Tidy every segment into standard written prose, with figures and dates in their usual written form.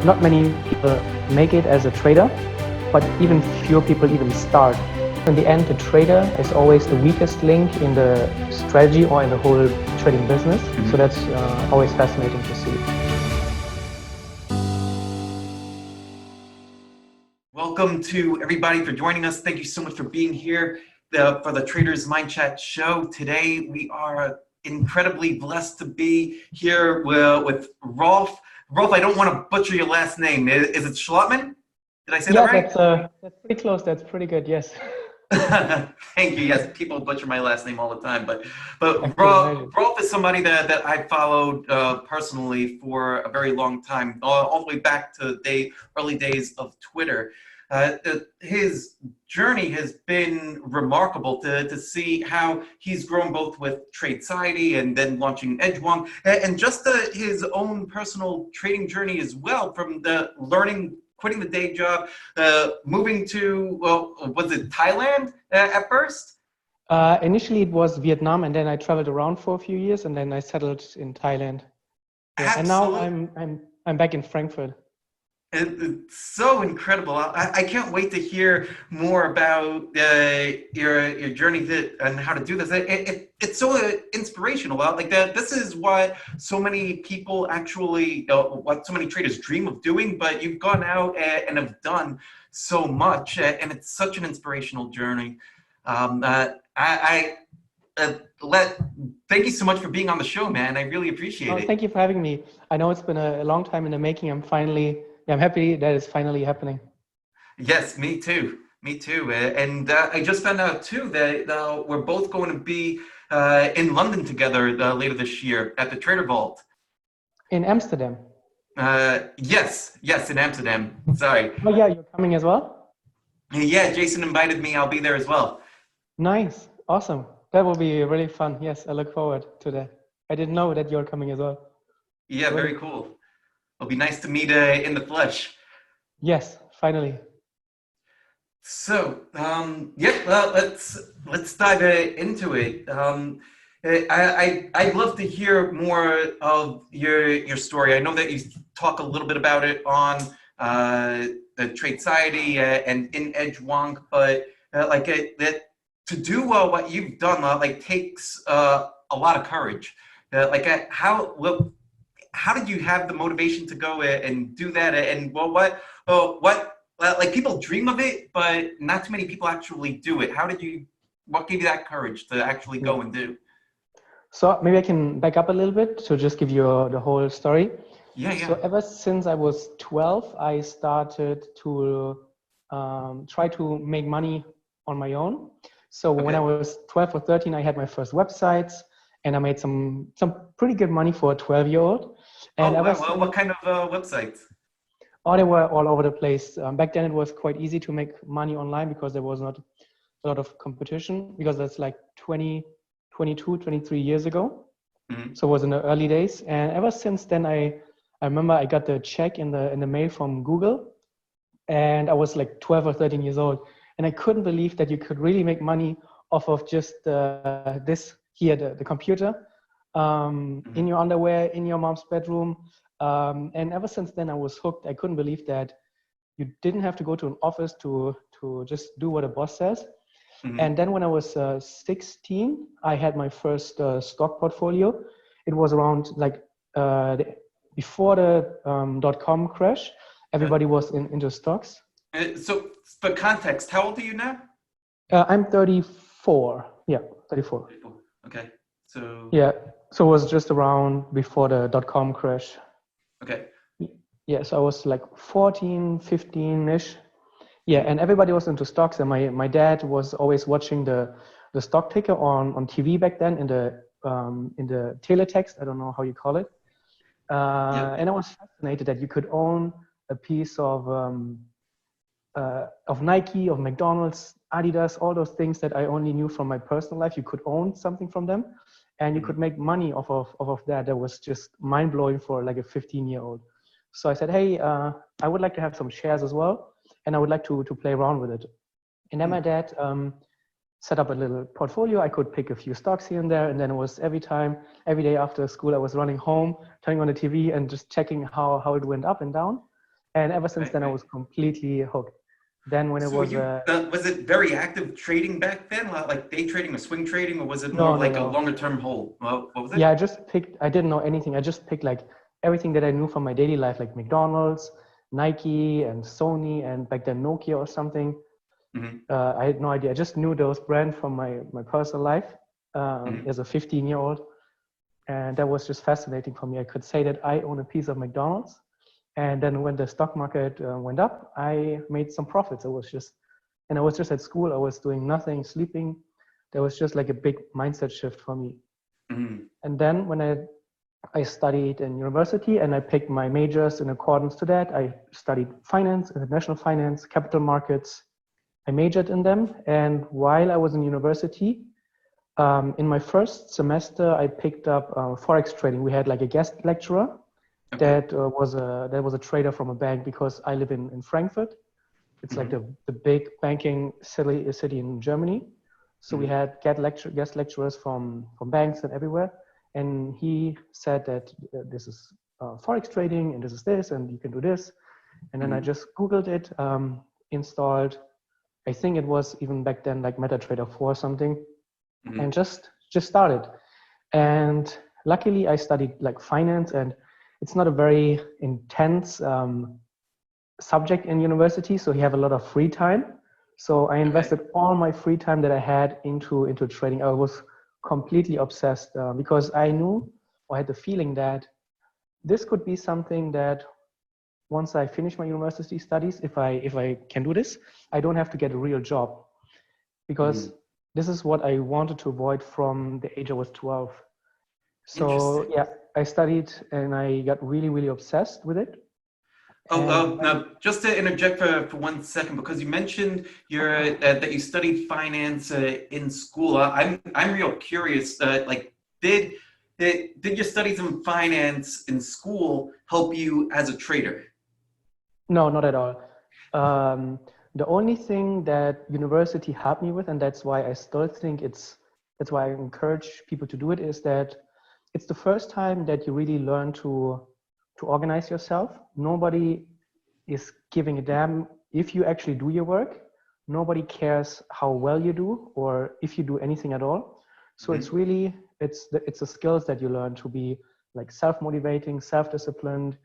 not many people make it as a trader, but even fewer people even start. In the end, the trader is always the weakest link in the strategy or in the whole trading business. So that's always fascinating to see. Welcome to everybody for joining us. Thank you so much for being here for the Traders MindChat Show. Today, we are incredibly blessed to be here with ROLF. ROLF, I don't want to butcher your last name. Is it Schlotmann? Did I say that right? That's pretty close. That's pretty good. Yes. Thank you. Yes, people butcher my last name all the time, but ROLF is somebody that I followed personally for a very long time, all the way back to the early days of Twitter. His journey has been remarkable to see how he's grown both with Tradeciety and then launching EdgeWonk, and just his own personal trading journey as well, from the quitting the day job, moving to, well, was it Thailand at first? Initially it was Vietnam, and then I traveled around for a few years, and then I settled in Thailand. Yeah, and now I'm back in Frankfurt. It's so incredible. I can't wait to hear more about your journey and how to do this. It's so inspirational. Like that. This is what so many people actually, what so many traders dream of doing. But you've gone out and have done so much, and it's such an inspirational journey. Thank you so much for being on the show, man. I really appreciate it. Thank you for having me. I know it's been a long time in the making. I'm happy that it's finally happening. Yes, me too. Me too. And I just found out too that we're both going to be in London together later this year at the Trader Vault. In Amsterdam? Yes, in Amsterdam. Sorry. Oh yeah, you're coming as well? Yeah, Jason invited me. I'll be there as well. Nice. Awesome. That will be really fun. Yes, I look forward to that. I didn't know that you're coming as well. Yeah, very cool. It'll be nice to meet in the flesh. Yes, finally. So, let's dive into it. I'd love to hear more of your story. I know that you talk a little bit about it on the Tradeciety and in EdgeWonk, but to do what you've done takes a lot of courage. How did you have the motivation to go and do that? And what people dream of it, but not too many people actually do it. What gave you that courage to actually go and do? So maybe I can back up a little bit to just give you the whole story. Yeah. So ever since I was 12, I started to try to make money on my own. So when I was 12 or 13, I had my first websites, and I made some pretty good money for a 12-year-old. And what kind of websites? Oh, they were all over the place. Back then, it was quite easy to make money online because there was not a lot of competition, because that's like 22, 23 years ago. Mm-hmm. So it was in the early days. And ever since then, I remember I got the check in the mail from Google, and I was like 12 or 13 years old. And I couldn't believe that you could really make money off of just this here, the computer. In your underwear, in your mom's bedroom. And ever since then, I was hooked. I couldn't believe that you didn't have to go to an office to just do what a boss says. Mm-hmm. And then when I was 16, I had my first stock portfolio. It was around before the .com crash. Everybody was into stocks. So for context, how old are you now? I'm 34. Yeah, 34. Okay. So yeah. So it was just around before the .com crash. Okay. Yeah, so I was like 14, 15-ish. Yeah, and everybody was into stocks, and my dad was always watching the stock ticker on TV back then in the teletext. I don't know how you call it. And I was fascinated that you could own a piece of Nike, of McDonald's, Adidas, all those things that I only knew from my personal life. You could own something from them. And you could make money off of that. That was just mind-blowing for like a 15-year-old. So I said, hey, I would like to have some shares as well, and I would like to play around with it. And then my dad set up a little portfolio. I could pick a few stocks here and there, and then it was every day after school, I was running home, turning on the TV and just checking how it went up and down. And ever since then, I was completely hooked. Then when it was it very active trading back then, like day trading or swing trading, or was it more like a longer term hold? Well, what was it? Yeah, I didn't know anything. I just picked like everything that I knew from my daily life, like McDonald's, Nike, and Sony, and back then Nokia or something. I had no idea. I just knew those brands from my personal life as a 15-year-old. And that was just fascinating for me. I could say that I own a piece of McDonald's. And then when the stock market went up, I made some profits. I was just at school. I was doing nothing, sleeping. There was just like a big mindset shift for me. And then when I studied in university and I picked my majors in accordance to that, I studied finance, international finance, capital markets. I majored in them. And while I was in university, in my first semester, I picked up Forex trading. We had like a guest lecturer that was a trader from a bank, because I live in Frankfurt. It's like the big banking city in Germany. So we had guest lecturers from banks and everywhere. And he said that this is Forex trading and this is this and you can do this. And then I just Googled it, installed, I think it was even back then like MetaTrader 4 or something, and just started. And luckily I studied like finance, and it's not a very intense subject in university, so you have a lot of free time. So I invested all my free time that I had into trading. I was completely obsessed because I knew, or had the feeling that this could be something that once I finish my university studies, if I can do this, I don't have to get a real job, because this is what I wanted to avoid from the age I was 12. So yeah, I studied and I got really, really obsessed with it. Now just to interject for 1 second, because you mentioned that you studied finance in school. I'm real curious. Like, did your studies in finance in school help you as a trader? No, not at all. The only thing that university helped me with, and that's why I still think that's why I encourage people to do it, is that it's the first time that you really learn to organize yourself. Nobody is giving a damn if you actually do your work. Nobody cares how well you do or if you do anything at all. So it's really, it's the skills that you learn to be like self-motivating, self-disciplined.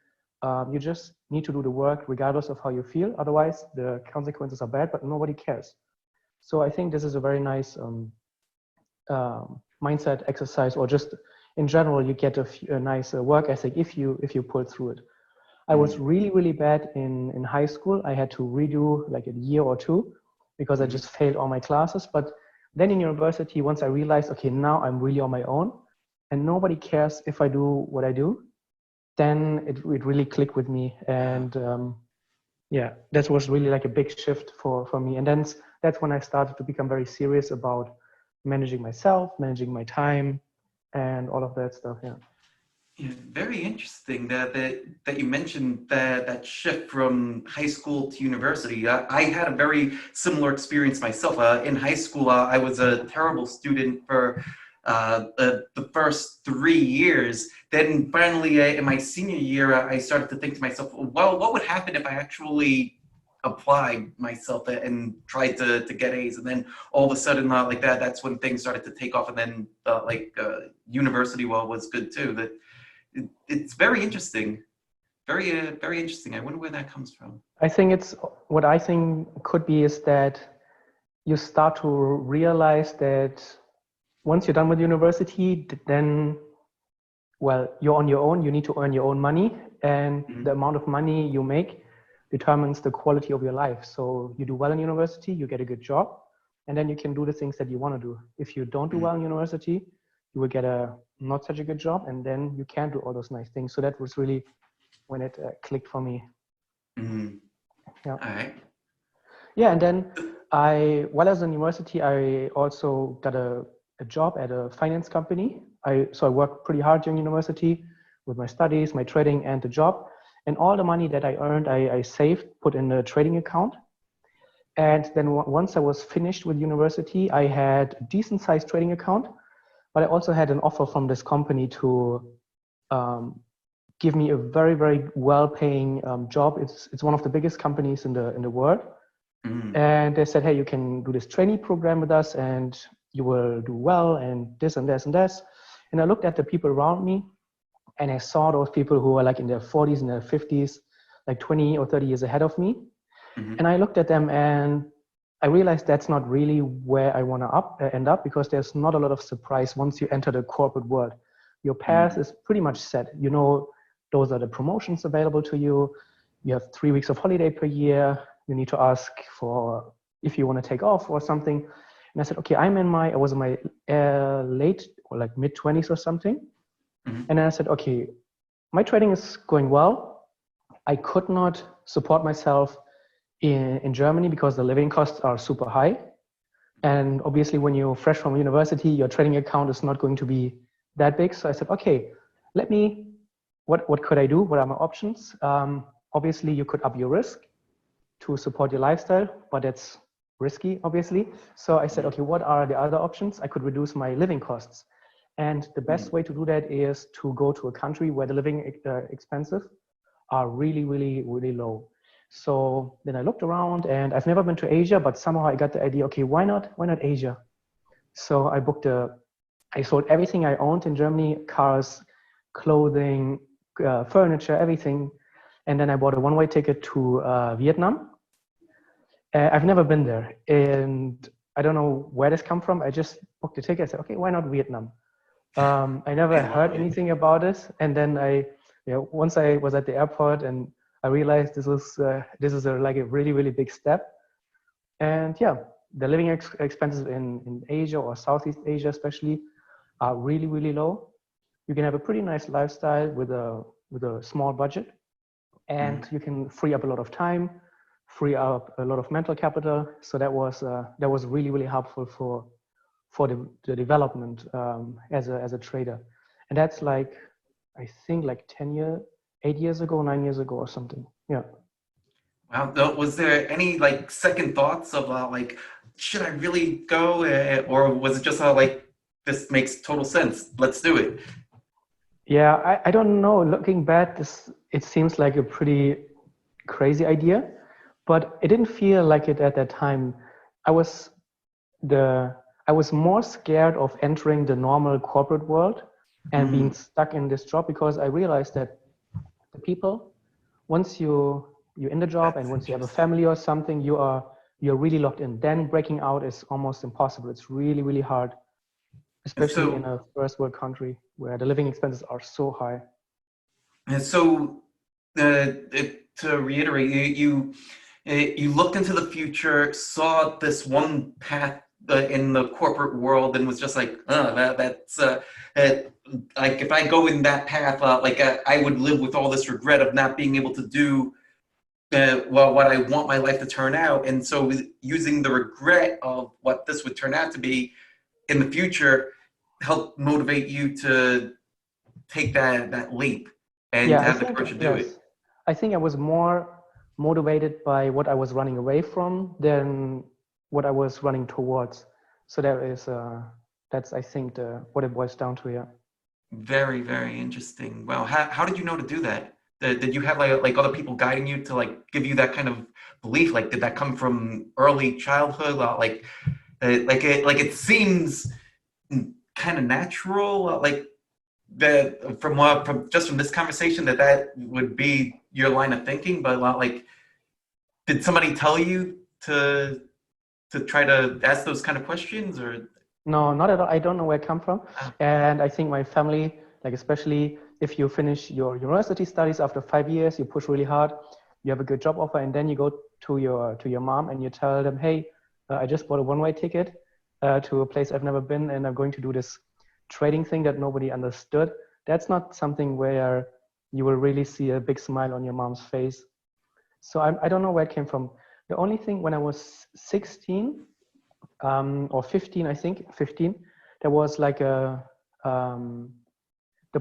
You just need to do the work regardless of how you feel. Otherwise, the consequences are bad, but nobody cares. So I think this is a very nice mindset exercise, or just in general, you get a nice work ethic if you pull through it. I was really, really bad in high school. I had to redo like a year or two because I just failed all my classes. But then in university, once I realized, okay, now I'm really on my own and nobody cares if I do what I do, then it really clicked with me. And yeah, that was really like a big shift for me. And then that's when I started to become very serious about managing myself, managing my time, and all of that stuff. Yeah. Yeah, very interesting that you mentioned that shift from high school to university. I had a very similar experience myself. In high school, I was a terrible student for the first 3 years. Then finally, in my senior year, I started to think to myself, well, what would happen if I actually applied myself and tried to get A's? And then all of a sudden, like that's when things started to take off. And then university was good too. That it's very interesting, very interesting. I wonder where that comes from. I think it's what I think could be is that you start to realize that once you're done with university, then, well, you're on your own. You need to earn your own money, and the amount of money you make determines the quality of your life. So you do well in university, you get a good job, and then you can do the things that you want to do. If you don't do well in university, you will get a not such a good job, and then you can't do all those nice things. So that was really when it clicked for me. Yeah. All right. Yeah, and then while I was in university, I also got a job at a finance company. So I worked pretty hard during university with my studies, my trading, and the job. And all the money that I earned, I saved, put in a trading account. And then once I was finished with university, I had a decent sized trading account. But I also had an offer from this company to give me a very, very well-paying job. It's one of the biggest companies in the world. And they said, hey, you can do this trainee program with us and you will do well and this and this and this. And I looked at the people around me and I saw those people who were like in their 40s and their 50s, like 20 or 30 years ahead of me. And I looked at them and I realized that's not really where I want to end up, because there's not a lot of surprise once you enter the corporate world. Your path is pretty much set. You know, those are the promotions available to you. You have 3 weeks of holiday per year. You need to ask for if you want to take off or something. And I said, okay, I was in my late or like mid 20s or something. And then I said, okay, my trading is going well. I could not support myself in Germany because the living costs are super high. And obviously when you're fresh from university, your trading account is not going to be that big. So I said, okay, what could I do? What are my options? Obviously you could up your risk to support your lifestyle, but it's risky, obviously. So I said, okay, what are the other options? I could reduce my living costs. And the best way to do that is to go to a country where the living expenses are really, really, really low. So then I looked around, and I've never been to Asia, but somehow I got the idea, okay, why not Asia? So I sold everything I owned in Germany, cars, clothing, furniture, everything. And then I bought a one-way ticket to Vietnam. I've never been there, and I don't know where this come from. I just booked a ticket. I said, okay, why not Vietnam? I never heard anything about it. And then once I was at the airport and I realized this is like a really, really big step. And yeah, the living expenses in Asia or Southeast Asia especially are really, really low. You can have a pretty nice lifestyle with a small budget, and you can free up a lot of time, free up a lot of mental capital. So that was really, really helpful for the development as a trader. And that's like, I think like 8 years ago, 9 years ago or something. Yeah. Wow. Was there any like second thoughts of like, should I really go? Or was it just like, this makes total sense, let's do it? Yeah, I don't know. Looking back, it seems like a pretty crazy idea, but it didn't feel like it at that time. I was more scared of entering the normal corporate world and being stuck in this job, because I realized that the people, once you're in the job and once you have a family or something, you're really locked in. Then breaking out is almost impossible. It's really, really hard, especially in a first world country where the living expenses are so high. And so to reiterate, you looked into the future, saw this one path in the corporate world, and was just like, that's like, if I go in that path, I would live with all this regret of not being able to do what I want my life to turn out. And so using the regret of what this would turn out to be in the future helped motivate you to take that leap and to have the courage to do it. I think I was more motivated by what I was running away from than what I was running towards. So that's I think what it boils down to. Yeah. Very, very interesting. Wow. How did you know to do that? Did you have like other people guiding you to like give you that kind of belief? Like, did that come from early childhood? It seems kind of natural. From this conversation that would be your line of thinking, but like, did somebody tell you to try to ask those kind of questions? Or no, not at all. I don't know where it come from. And I think my family, like, especially if you finish your university studies after 5 years, you push really hard, you have a good job offer, and then you go to your mom and you tell them, hey, I just bought a one-way ticket to a place I've never been, and I'm going to do this trading thing that nobody understood. That's not something where you will really see a big smile on your mom's face. So I don't know where it came from. The only thing, when I was 16 or 15, I think 15, there was like the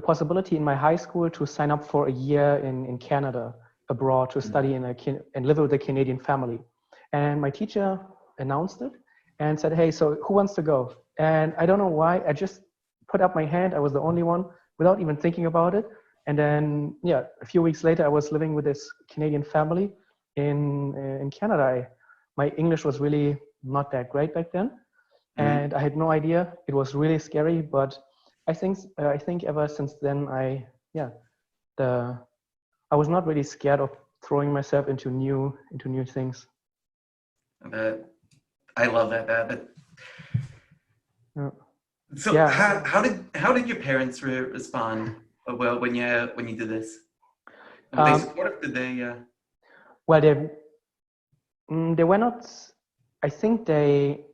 possibility in my high school to sign up for a year in Canada abroad to study and live with a Canadian family. And my teacher announced it and said, hey, so who wants to go? And I don't know why, I just put up my hand. I was the only one, without even thinking about it. And then, yeah, a few weeks later, I was living with this Canadian family in Canada. My English was really not that great back then. And I had no idea. It was really scary, but I think ever since then, I was not really scared of throwing myself into new things. I love that. Yeah. So Yeah. how did your parents respond when you did this? Were they supportive? Did they? Well, they were not. I think they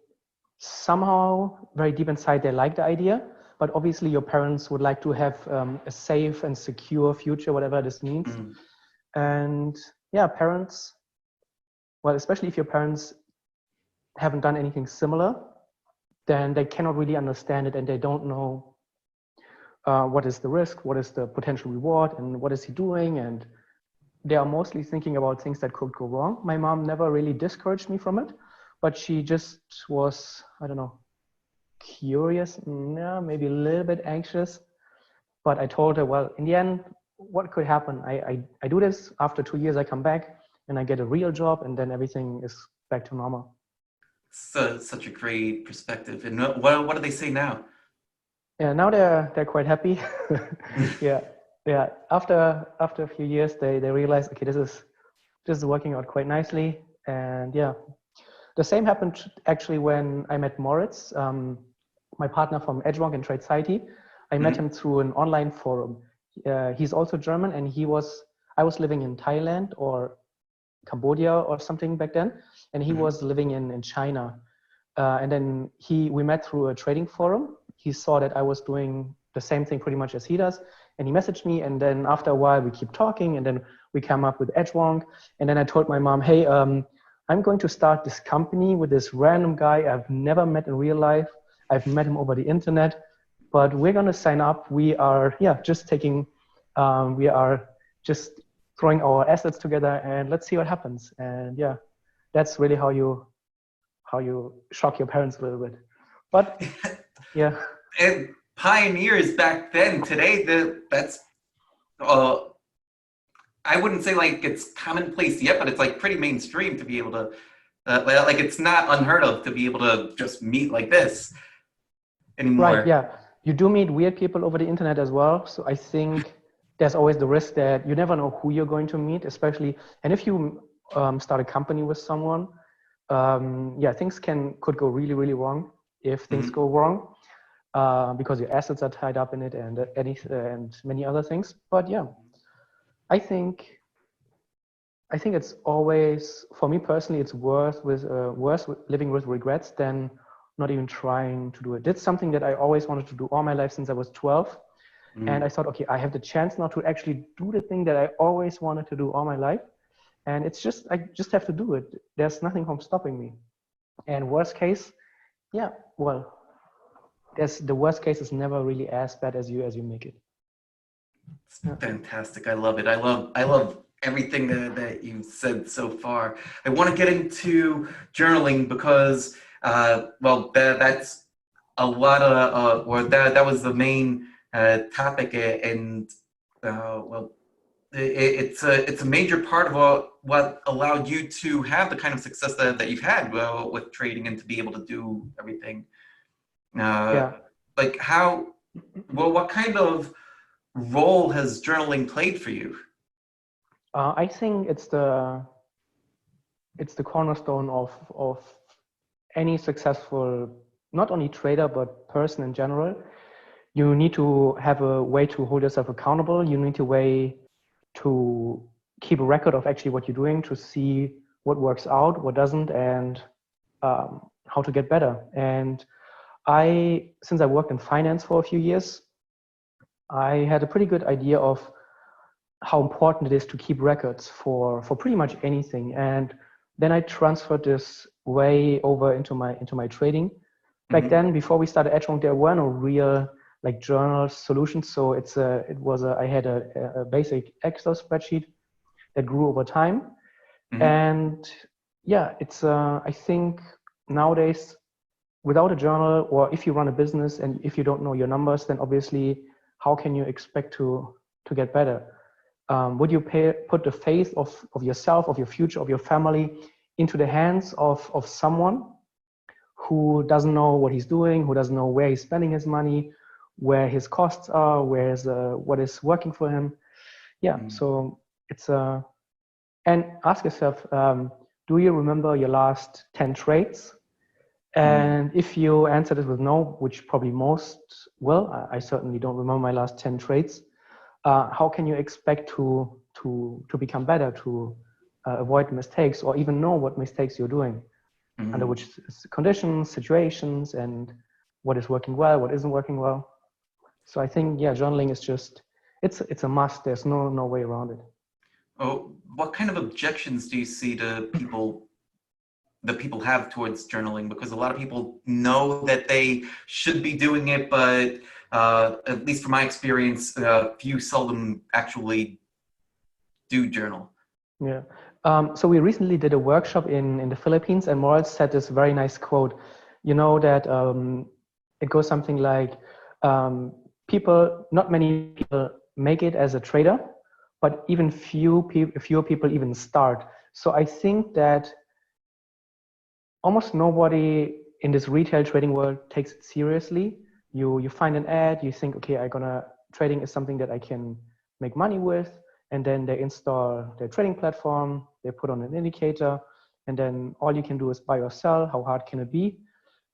somehow very deep inside they liked the idea, but obviously your parents would like to have a safe and secure future, whatever this means. And yeah, parents. Well, especially if your parents haven't done anything similar, then they cannot really understand it, and they don't know what is the risk, what is the potential reward, and what is he doing. And they are mostly thinking about things that could go wrong. My mom never really discouraged me from it, but she just was, I don't know, curious, maybe a little bit anxious. But I told her, well, in the end, what could happen? I do this, after 2 years I come back and I get a real job, and then everything is back to normal. So, such a great perspective. And what do they say now? Yeah, now they're quite happy. Yeah. After a few years, they realize, okay, this is working out quite nicely. And yeah, the same happened actually when I met Moritz, my partner from EdgeWonk and Tradeciety. I met him through an online forum. He's also German, and I was living in Thailand or Cambodia or something back then, and he was living in China. And then we met through a trading forum. He saw that I was doing the same thing pretty much as he does, and he messaged me. And then after a while, we keep talking, and then we came up with EdgeWonk. And then I told my mom, hey, I'm going to start this company with this random guy I've never met in real life. I've met him over the internet, but we're going to sign up. We are just throwing our assets together, and let's see what happens. And yeah, that's really how you shock your parents a little bit. But yeah. And pioneers back then. Today, that's I wouldn't say like it's commonplace yet, but it's like pretty mainstream to be able to like it's not unheard of to be able to just meet like this anymore. Right. Yeah, you do meet weird people over the internet as well. So I think there's always the risk that you never know who you're going to meet, especially, and if you start a company with someone, things could go really, really wrong if things go wrong, because your assets are tied up in it and many other things. But yeah, I think it's always, for me personally, it's worse living with regrets than not even trying to do it. It's something that I always wanted to do all my life since I was 12. And I thought, okay, I have the chance now to actually do the thing that I always wanted to do all my life. And I just have to do it. There's nothing from stopping me. And worst case, the worst case is never really as bad as you make it. It's fantastic. I love it. I love everything that you've said so far. I want to get into journaling because, that's a lot of, that was the main topic, and it's a major part of what allowed you to have the kind of success that you've had with trading and to be able to do everything. Like what kind of role has journaling played for you? I think it's the cornerstone of any successful, not only trader, but person in general. You need to have a way to hold yourself accountable. You need a way to keep a record of actually what you're doing, to see what works out, what doesn't, and how to get better. And since I worked in finance for a few years, I had a pretty good idea of how important it is to keep records for pretty much anything. And then I transferred this way over into my trading. Back then, before we started EdgeWonk, there were no real like journal solutions. So I had a basic Excel spreadsheet that grew over time. And yeah, I think nowadays, without a journal, or if you run a business and if you don't know your numbers, then obviously how can you expect to to get better? Would you put the faith of yourself, of your future, of your family into the hands of someone who doesn't know what he's doing, who doesn't know where he's spending his money, where his costs are, what is working for him? Yeah, so it's and ask yourself, do you remember your last 10 trades? And if you answer this with no, which probably most will, I certainly don't remember my last 10 trades. How can you expect to become better, to avoid mistakes, or even know what mistakes you're doing, under which conditions, situations, and what is working well, what isn't working well? So I think, yeah, journaling is just, it's a must. There's no way around it. Oh, what kind of objections do you see to that people have towards journaling? Because a lot of people know that they should be doing it, but at least from my experience, few seldom actually do journal. Yeah. So we recently did a workshop in the Philippines, and Moritz said this very nice quote. You know that it goes something like, not many people make it as a trader, but even fewer people even start. So I think that almost nobody in this retail trading world takes it seriously. You find an ad, you think, okay, trading is something that I can make money with, and then they install their trading platform, they put on an indicator, and then all you can do is buy or sell. How hard can it be?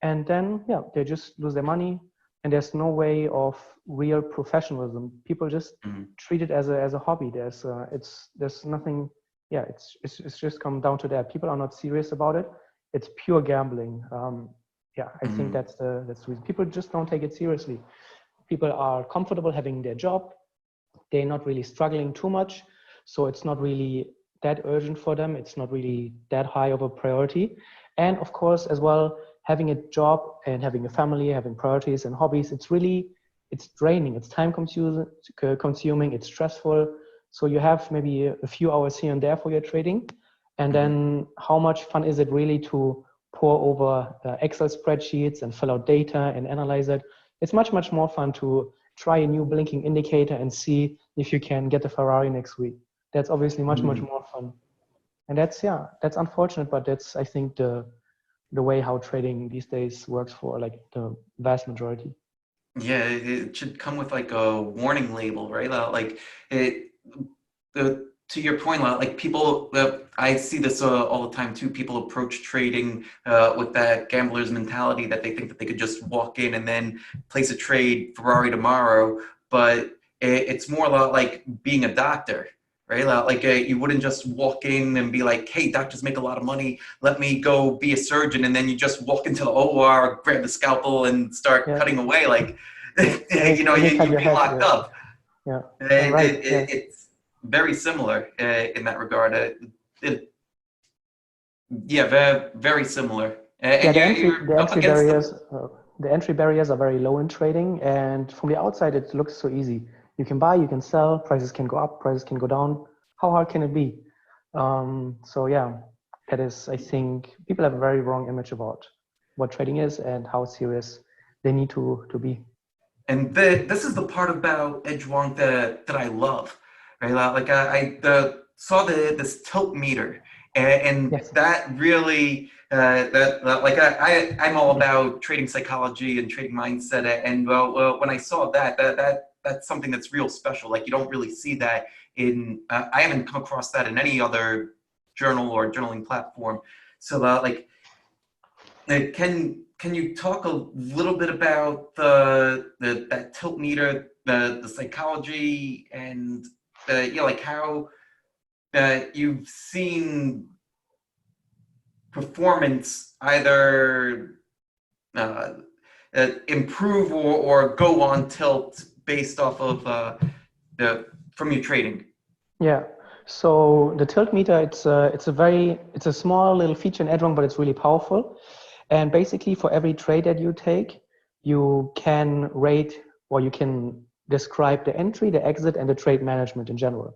And then, yeah, they just lose their money, and there's no way of real professionalism. People just treat it as a hobby. There's nothing. Yeah, it's just come down to that. People are not serious about it. It's pure gambling. Yeah, I think that's the reason. People just don't take it seriously. People are comfortable having their job. They're not really struggling too much. So it's not really that urgent for them. It's not really that high of a priority. And of course, as well, having a job and having a family, having priorities and hobbies, it's draining. It's time consuming, it's stressful. So you have maybe a few hours here and there for your trading. And then how much fun is it really to pour over Excel spreadsheets and fill out data and analyze it? It's much, much more fun to try a new blinking indicator and see if you can get the Ferrari next week. That's obviously much, much more fun. And that's unfortunate, but that's, I think, the way how trading these days works for like the vast majority. Yeah, it should come with like a warning label, right? Like to your point, like people, I see this all the time too. People approach trading with that gambler's mentality that they think that they could just walk in and then place a trade Ferrari tomorrow. But it's more like being a doctor, right? Like you wouldn't just walk in and be like, hey, doctors make a lot of money. Let me go be a surgeon. And then you just walk into the OR, grab the scalpel and start cutting away. Like, you know, you'd be locked up. Yeah, it's very similar in that regard. Yeah, very, very similar. And the entry barriers are very low in trading, and from the outside it looks so easy. You can buy, you can sell, prices can go up, prices can go down. How hard can it be? So yeah, that is, I think people have a very wrong image about what trading is and how serious they need to be. And this is the part about EdgeWonk that I love. Right? Like I saw this Tiltmeter, and that really like I'm all about trading psychology and trading mindset, and when I saw that's something that's real special. Like you don't really see that in I haven't come across that in any other journal or journaling platform. So like can you talk a little bit about that Tiltmeter, the psychology, and you know, like how you've seen performance either improve or go on tilt based off of from your trading? Yeah. So the Tiltmeter, it's a small little feature in EdgeWonk, but it's really powerful. And basically, for every trade that you take, you can rate, or you can describe the entry, the exit, and the trade management in general.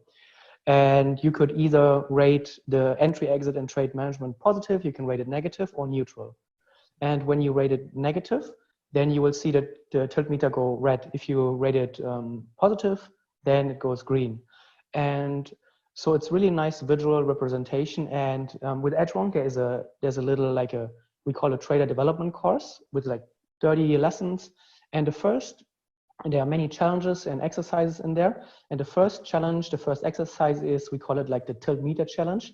And you could either rate the entry, exit, and trade management positive, you can rate it negative or neutral. And when you rate it negative, then you will see that the Tiltmeter go red. If you rate it positive, then it goes green. And so it's really nice visual representation. And with EdgeWonk, there's a little we call a trader development course with like 30 lessons. And there are many challenges and exercises in there. And the first exercise is, we call it like the Tiltmeter challenge.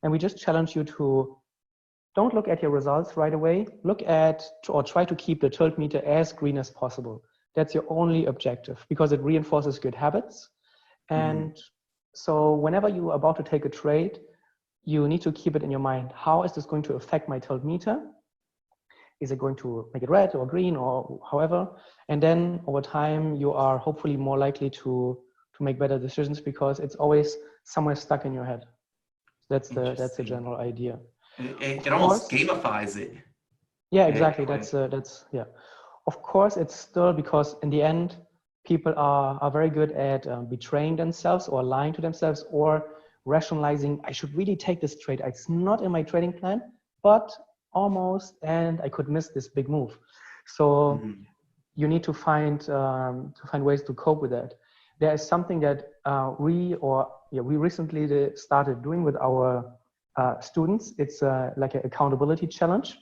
And we just challenge you to don't look at your results right away. Look at, or try to keep the Tiltmeter as green as possible. That's your only objective, because it reinforces good habits. And so whenever you are about to take a trade, you need to keep it in your mind. How is this going to affect my Tiltmeter? Is it going to make it red or green or however? And then over time, you are hopefully more likely to make better decisions, because it's always somewhere stuck in your head. That's the general idea. It almost gamifies it. Yeah, exactly. That's yeah. Of course, it's still, because in the end, people are very good at betraying themselves or lying to themselves or rationalizing, I should really take this trade. It's not in my trading plan, but almost, and I could miss this big move. So you need to find ways to cope with that. There is something that we recently started doing with our students. It's like an accountability challenge.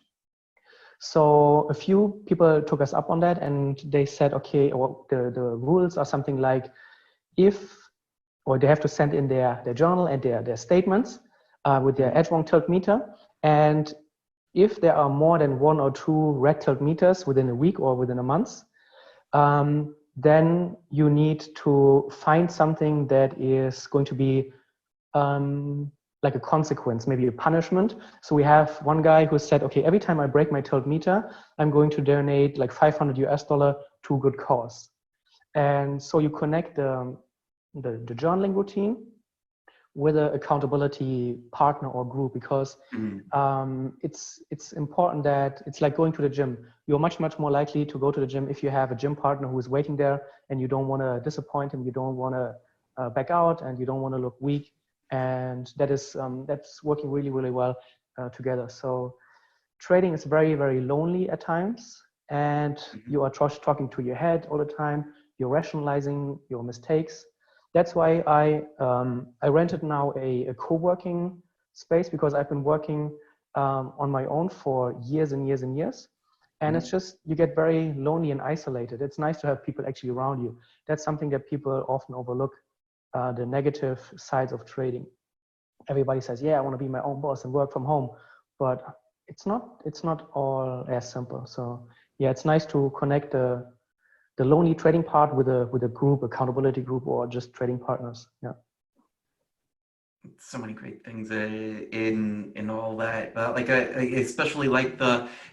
So a few people took us up on that, and they said, okay, the rules are something like, they have to send in their journal and their statements with their EdgeWonk Tiltmeter. And if there are more than 1 or 2 red Tiltmeters within a week or within a month, then you need to find something that is going to be like a consequence, maybe a punishment. So we have one guy who said, okay, every time I break my Tiltmeter, I'm going to donate like $500 to a good cause. And so you connect the journaling routine with an accountability partner or group, because it's important that it's like going to the gym. You're much more likely to go to the gym if you have a gym partner who is waiting there, and you don't want to disappoint him, you don't want to back out, and you don't want to look weak. And that's working really well together. So trading is very lonely at times, and you are talking to your head all the time. You're rationalizing your mistakes. That's why I rented now a co-working space, because I've been working on my own for years and years and years. And it's just, you get very lonely and isolated. It's nice to have people actually around you. That's something that people often overlook, the negative sides of trading. Everybody says, yeah, I want to be my own boss and work from home, but it's not all as simple. So yeah, it's nice to connect the lonely trading part with a group, accountability group, or just trading partners. Yeah. So many great things in all that. Like I especially like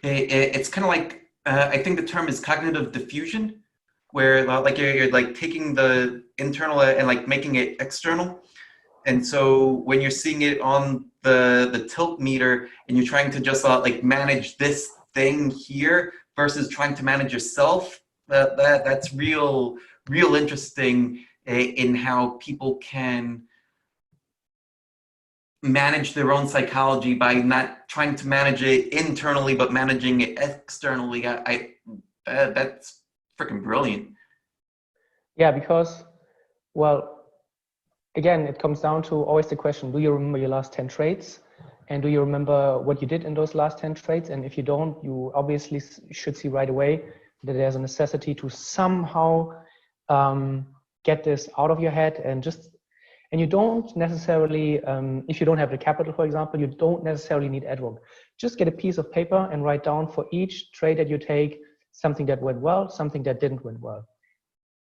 it's kind of like I think the term is cognitive diffusion, where like you're like taking the internal and like making it external. And so when you're seeing it on the Tiltmeter and you're trying to just like manage this thing here versus trying to manage yourself, that's real interesting in how people can manage their own psychology by not trying to manage it internally, but managing it externally. That's freaking brilliant. Yeah, because, well, again, it comes down to always the question, do you remember your last 10 trades? And do you remember what you did in those last 10 trades? And if you don't, you obviously should see right away that there's a necessity to somehow get this out of your head. And you don't necessarily, if you don't have the capital, for example, you don't necessarily need EdgeWonk. Just get a piece of paper and write down for each trade that you take, something that went well, something that didn't went well.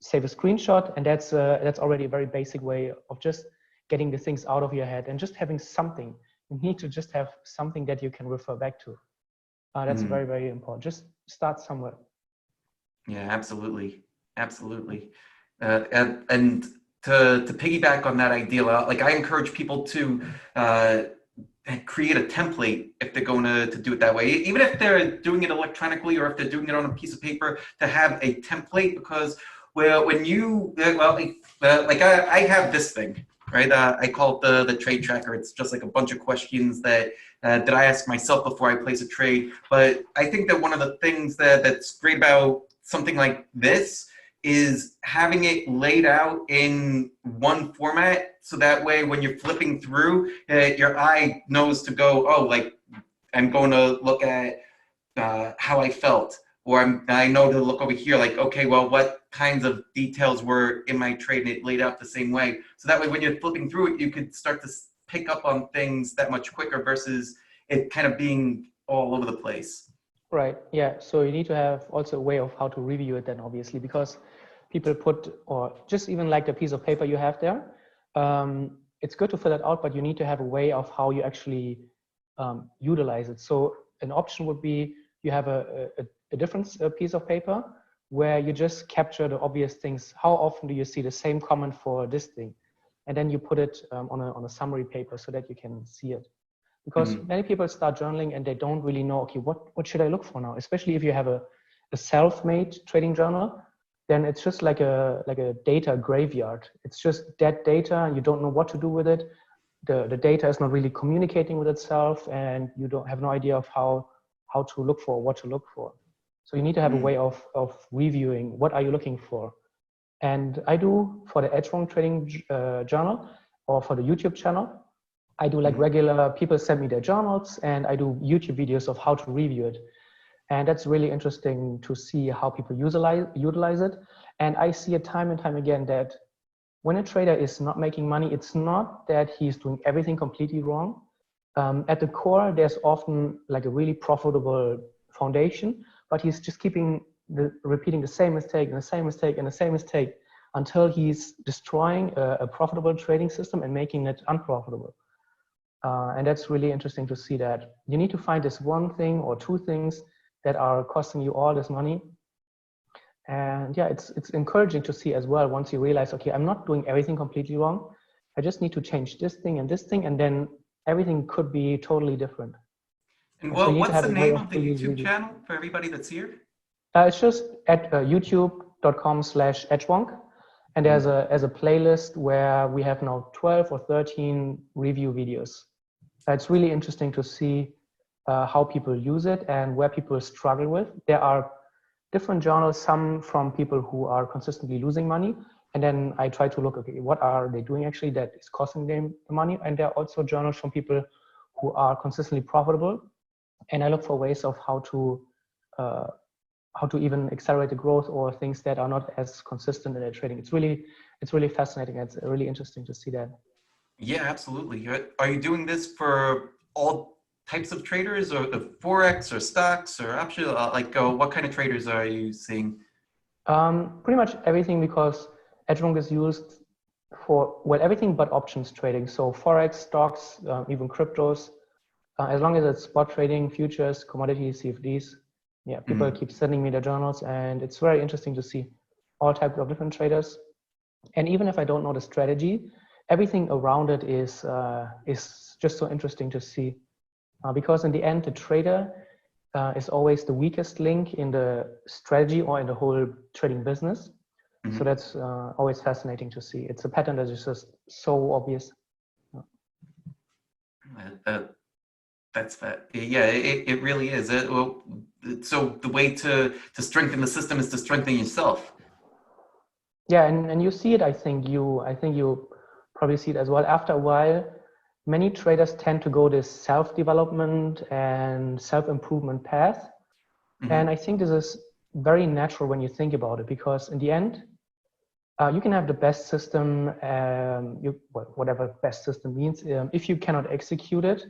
Save a screenshot, and that's already a very basic way of just getting the things out of your head and just having something. You need to just have something that you can refer back to. That's very, very important. Just start somewhere. Yeah, absolutely. And to piggyback on that idea, like I encourage people to create a template if they're going to do it that way, even if they're doing it electronically or if they're doing it on a piece of paper, to have a template. Because when you, like I have this thing, right? I call it the trade tracker. It's just like a bunch of questions that I ask myself before I place a trade. But I think that one of the things that's great about something like this is having it laid out in one format. So that way, when you're flipping through, your eye knows to go, oh, like I'm going to look at how I felt, or I know to look over here, like, okay, well, what kinds of details were in my trade, and it laid out the same way. So that way, when you're flipping through it, you could start to pick up on things that much quicker versus it kind of being all over the place. Right. Yeah. So you need to have also a way of how to review it then, obviously, because people put, or just even like the piece of paper you have there, it's good to fill it out, but you need to have a way of how you actually utilize it. So an option would be you have a different piece of paper where you just capture the obvious things. How often do you see the same comment for this thing? And then you put it on a summary paper so that you can see it. Because many people start journaling and they don't really know, okay, what should I look for now? Especially if you have a self-made trading journal, then it's just like a data graveyard. It's just dead data and you don't know what to do with it. The data is not really communicating with itself and you don't have no idea of how to look for, what to look for. So you need to have a way of reviewing what are you looking for. And I do for the EdgeWonk trading journal or for the YouTube channel, I do like regular, people send me their journals and I do YouTube videos of how to review it. And that's really interesting to see how people utilize it. And I see it time and time again that when a trader is not making money, it's not that he's doing everything completely wrong. At the core, there's often like a really profitable foundation, but he's just repeating the same mistake and the same mistake and the same mistake until he's destroying a profitable trading system and making it unprofitable. And that's really interesting to see that you need to find this one thing or two things that are costing you all this money. And yeah, it's encouraging to see as well once you realize, okay, I'm not doing everything completely wrong. I just need to change this thing, and then everything could be totally different. And well, what's the name of the YouTube channel for everybody that's here? It's just at youtube.com/edgewonk. And there's a playlist where we have now 12 or 13 review videos. It's really interesting to see how people use it and where people struggle with. There are different journals, some from people who are consistently losing money. And then I try to look, okay, what are they doing actually that is costing them the money? And there are also journals from people who are consistently profitable. And I look for ways of how to even accelerate the growth or things that are not as consistent in their trading. It's really fascinating. It's really interesting to see that. Yeah, absolutely. Are you doing this for all types of traders, or Forex or stocks or options? What kind of traders are you seeing? Pretty much everything, because EdgeWonk is used for, well, everything but options trading. So Forex, stocks, even cryptos, as long as it's spot trading, futures, commodities, CFDs. Yeah, people keep sending me their journals, and it's very interesting to see all types of different traders. And even if I don't know the strategy, everything around it is just so interesting to see, because in the end, the trader is always the weakest link in the strategy or in the whole trading business. So that's always fascinating to see. It's a pattern that is just so obvious. That's that. Yeah, it really is. So the way to strengthen the system is to strengthen yourself. Yeah, and you see it. I think you probably see it as well. After a while, many traders tend to go this self-development and self-improvement path, and I think this is very natural when you think about it, because in the end, you can have the best system, whatever best system means. If you cannot execute it,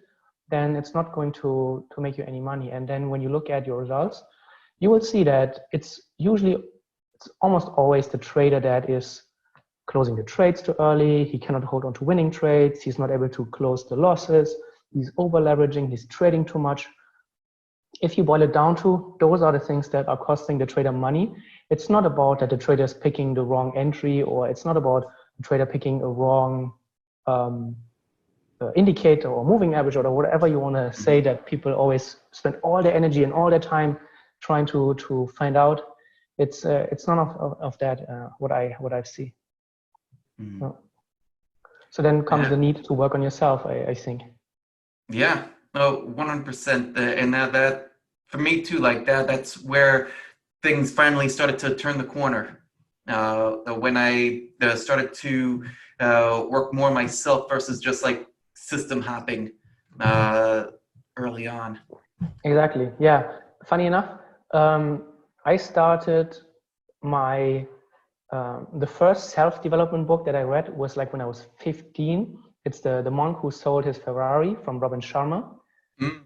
then it's not going to make you any money. And then when you look at your results, you will see that it's almost always the trader that is closing the trades too early. He cannot hold on to winning trades. He's not able to close the losses. He's over leveraging. He's trading too much. If you boil it down to, those are the things that are costing the trader money. It's not about that the trader is picking the wrong entry, or it's not about the trader picking a wrong indicator or moving average or whatever you want to say that people always spend all their energy and all their time trying to find out. It's none of that what I see. So then comes the need to work on yourself, I think. Yeah, no, 100%. And that for me too, like that's where things finally started to turn the corner. when I started to work more myself versus just like system hopping early on. Exactly. Yeah. Funny enough, I started my the first self-development book that I read was like when I was 15. It's the monk who sold his Ferrari from Robin Sharma. Mm.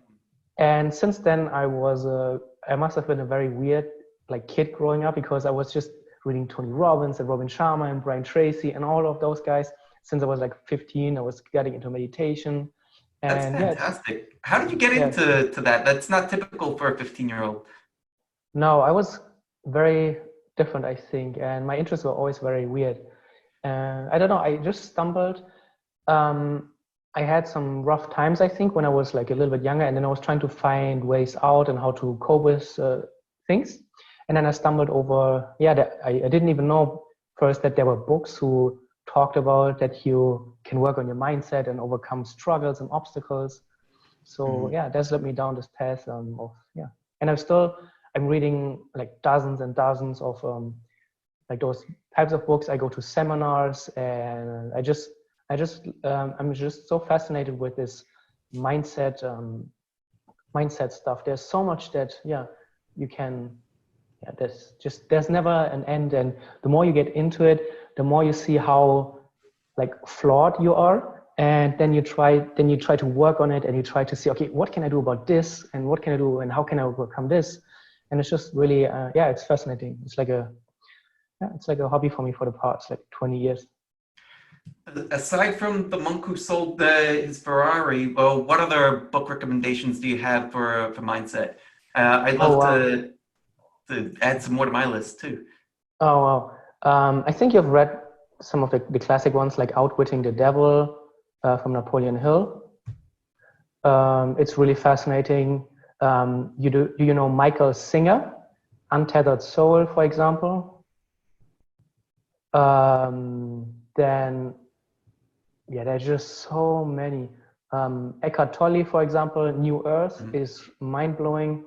And since then, I must have been a very weird like kid growing up, because I was just reading Tony Robbins and Robin Sharma and Brian Tracy and all of those guys. Since I was like 15, I was getting into meditation. And that's fantastic. How did you get into that? That's not typical for a 15-year-old. No, I was very different, I think, and my interests were always very weird. I don't know, I just stumbled. I had some rough times, I think, when I was like a little bit younger, and then I was trying to find ways out and how to cope with things. And then I stumbled over, I didn't even know first that there were books who talked about that you can work on your mindset and overcome struggles and obstacles. So that's led me down this path and I'm reading like dozens and dozens of like those types of books. I go to seminars, and I'm just so fascinated with this mindset stuff. There's so much that you can. There's never an end, and the more you get into it, the more you see how like flawed you are, and then you try to work on it, and you try to see, okay, what can I do about this, and what can I do, and how can I overcome this? And it's just really it's fascinating. It's like a hobby for me for the past like 20 years. Aside from the monk who sold his Ferrari, well, what other book recommendations do you have for mindset? I'd love to add some more to my list too. Oh wow! I think you've read some of the classic ones like Outwitting the Devil from Napoleon Hill. It's really fascinating. Do you know Michael Singer, Untethered Soul, for example? Then there's just so many. Eckhart Tolle, for example, New Earth is mind-blowing.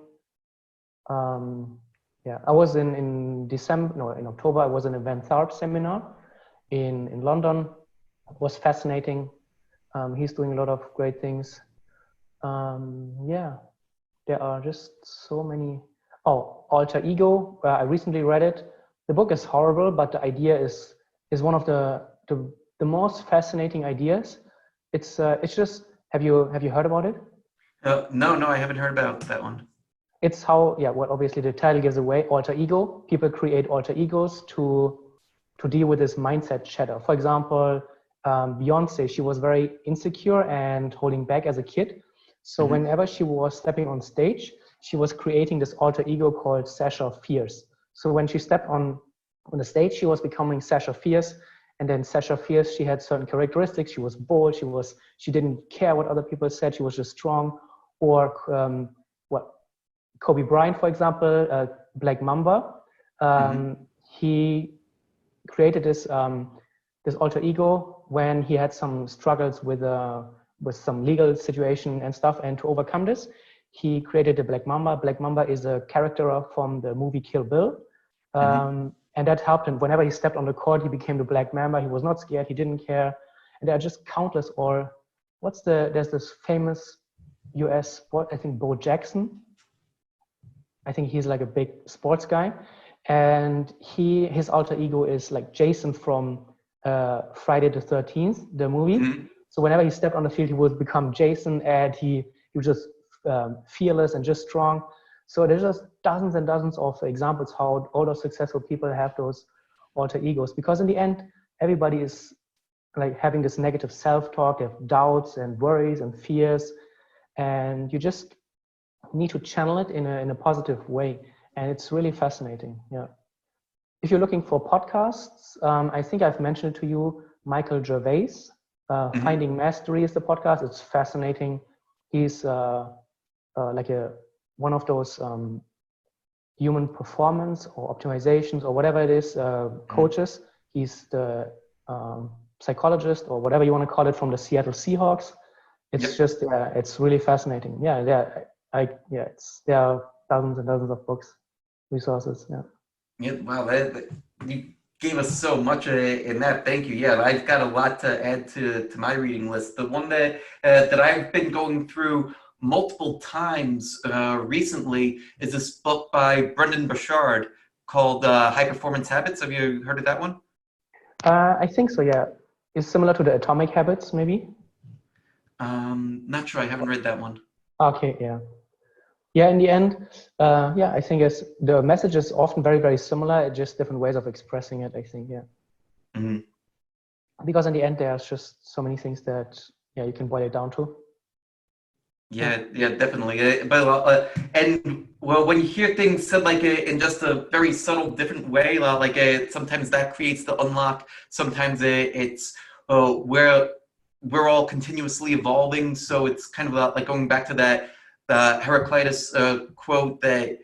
I was in October, I was in a Van Tharp seminar in London. It was fascinating. He's doing a lot of great things. There are just so many. Oh, Alter Ego, I recently read it. The book is horrible, but the idea is one of the most fascinating ideas. It's just, have you heard about it? No, I haven't heard about that one. It's how, obviously the title gives away, alter ego. People create alter egos to deal with this mindset chatter. For example, Beyonce, she was very insecure and holding back as a kid. So whenever she was stepping on stage, she was creating this alter ego called Sasha Fierce. So when she stepped on the stage, she was becoming Sasha Fierce. And then Sasha Fierce, she had certain characteristics. She was bold. She didn't care what other people said. She was just strong. Or Kobe Bryant, for example, Black Mamba. He created this alter ego when he had some struggles with some legal situation and stuff. And to overcome this, he created the Black Mamba. Black Mamba is a character from the movie Kill Bill. And that helped him. Whenever he stepped on the court, he became the Black Mamba. He was not scared. He didn't care. And there are just countless. Or there's this famous US sport, I think Bo Jackson. I think he's like a big sports guy. And his alter ego is like Jason from Friday the 13th, the movie. So whenever he stepped on the field, he would become Jason, and he was just fearless and just strong. So there's just dozens and dozens of examples how all those successful people have those alter egos, because in the end, everybody is like having this negative self-talk. They have doubts and worries and fears, and you just need to channel it in a positive way. And it's really fascinating. If you're looking for podcasts, I think I've mentioned it to you, Michael Gervais, Finding Mastery is the podcast. It's fascinating. He's like one of those human performance or optimizations or whatever it is, coaches. He's the psychologist or whatever you want to call it from the Seattle Seahawks. It's just, it's really fascinating. There are thousands and dozens of books, resources. Wow, gave us so much in that. Thank you. Yeah, I've got a lot to add to my reading list. The one that I've been going through multiple times recently is this book by Brendan Burchard called High Performance Habits. Have you heard of that one? I think so, yeah. It's similar to the Atomic Habits, maybe? Not sure. I haven't read that one. Okay, yeah. Yeah, in the end, yeah, I think the message is often very, very similar, just different ways of expressing it, I think, yeah. Mm-hmm. Because in the end, there's just so many things that, yeah, you can boil it down to. Yeah, yeah, definitely. But and well, when you hear things said like in just a very subtle, different way, sometimes that creates the unlock. Sometimes it's we're all continuously evolving. So it's kind of like going back to that Heraclitus quote that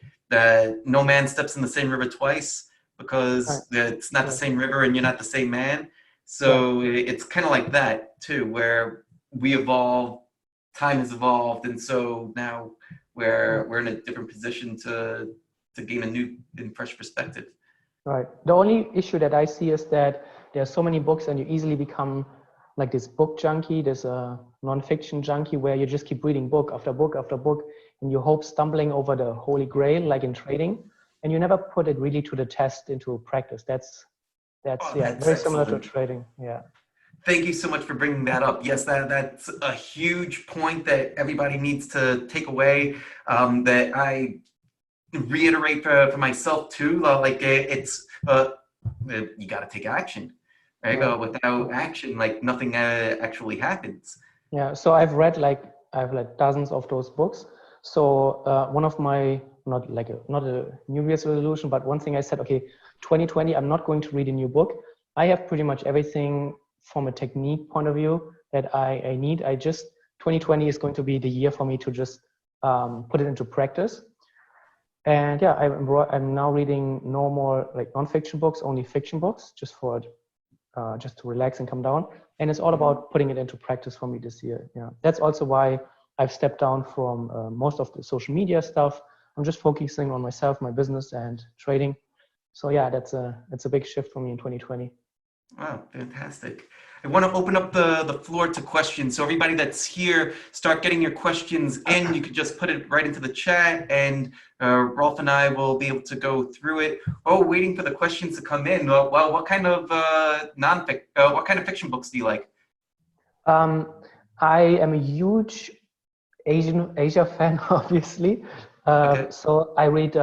no man steps in the same river twice, because it's not the same river and you're not the same man. So it's kind of like that too, where we evolve. Time has evolved, and so now we're in a different position to gain a new and fresh perspective. Right. The only issue that I see is that there are so many books, and you easily become like this book junkie, this non-fiction junkie, where you just keep reading book after book after book, and you hope stumbling over the holy grail, like in trading, and you never put it really to the test into practice. That's very similar to trading. Yeah. Thank you so much for bringing that up. Yes, that's a huge point that everybody needs to take away, that I reiterate for myself too. It's you got to take action, right? Yeah. Without action, like nothing actually happens. Yeah. So I've read dozens of those books. So one of my not a New Year's resolution, but one thing I said, okay, 2020, I'm not going to read a new book. I have pretty much everything from a technique point of view that I need. 2020 is going to be the year for me to just put it into practice. And yeah, I'm now reading no more like non-fiction books, only fiction books, just to relax and come down. And it's all about putting it into practice for me this year. Yeah, that's also why I've stepped down from most of the social media stuff. I'm just focusing on myself, my business, and trading. So yeah, that's a big shift for me in 2020. Wow, fantastic. I want to open up the floor to questions. So everybody that's here, start getting your questions in. You could just put it right into the chat, and Rolf and I will be able to go through it. Oh, waiting for the questions to come in. Well, what kind of what kind of fiction books do you like? I am a huge Asia fan, obviously. Okay. So I read,